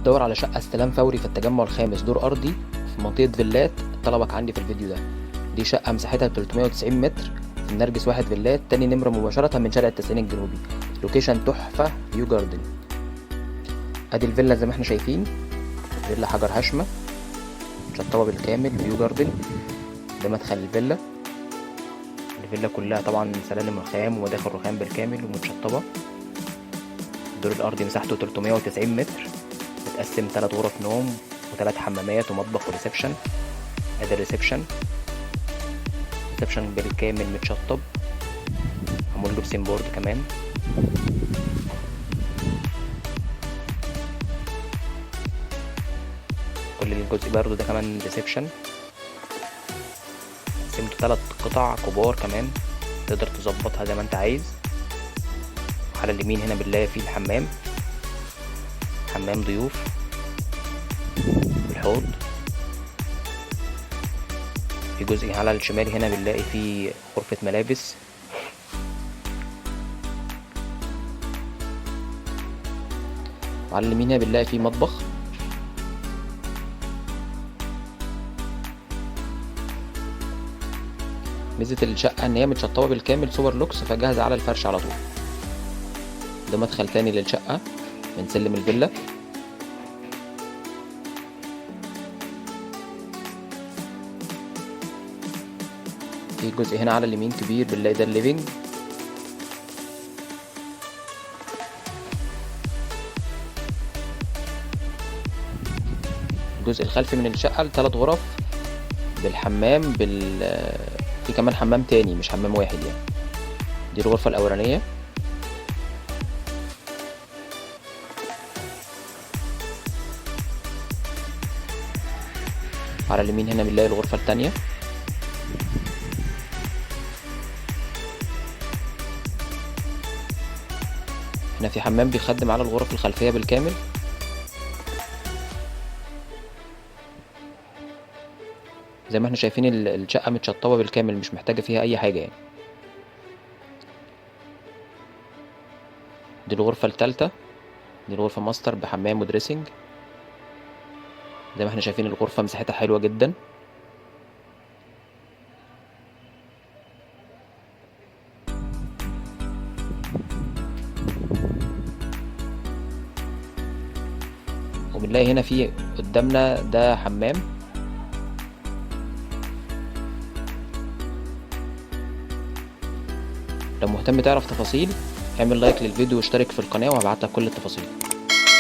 بتدور على شقة استلام فوري في التجمع الخامس دور أرضي في منطقة فيلات طلبك عندي في الفيديو ده. دي شقة مساحتها 390 متر في النرجس واحد فيلات، تاني نمرة مباشرة من شارع التسعين الجنوبي. لوكيشن تحفة، فيو جاردن. ادي الفيلا زي ما احنا شايفين، فيلا حجر هشمة متشطبة بالكامل، فيو جاردن. ده مدخل الفيلا. الفيلا كلها طبعا سلالم رخام ومداخل رخام بالكامل ومتشطبة. الدور الأرضي مساحته 390 متر، متقسم 3 غرف نوم و3 حمامات ومطبخ وريسبشن. ادي الريسبشن بالكامل متشطب، معمول له بسين بورد كمان. كل الجزء برضو ده كمان ريسبشن. قسمته 3 قطع كبار كمان، تقدر تظبطها زي ما انت عايز. على اليمين هنا بنلاقي فيه الحمام، حمام ضيوف بالحوض. في جزء على الشمال هنا بنلاقي فيه غرفة ملابس. وعلى اليمين هنا بنلاقي فيه مطبخ. ميزة الشقة ان هي متشطبة بالكامل سوبر لوكس، فجاهزة على الفرش على طول. ده مدخل تاني للشقة من سلم الفيلا. في جزء هنا على اليمين كبير بنلاقي ده الليفينج. الجزء الخلفي من الشقة 3 غرف بالحمام في كمان حمام تاني مش حمام واحد يعني. دي الغرفة الأولانية. على اليمين هنا بنلاقي الغرفة التانية. هنا في حمام بيخدم على الغرف الخلفية بالكامل. زي ما احنا شايفين الشقة متشطبة بالكامل، مش محتاجة فيها أي حاجة يعني. دي الغرفة التالتة، دي الغرفة ماستر بحمام ودريسنج. زي ما احنا شايفين الغرفة مساحتها حلوة جدا. وبنلاقي هنا في قدامنا ده حمام. لو مهتم تعرف تفاصيل اعمل لايك للفيديو واشترك في القناة وهبعتلك كل التفاصيل.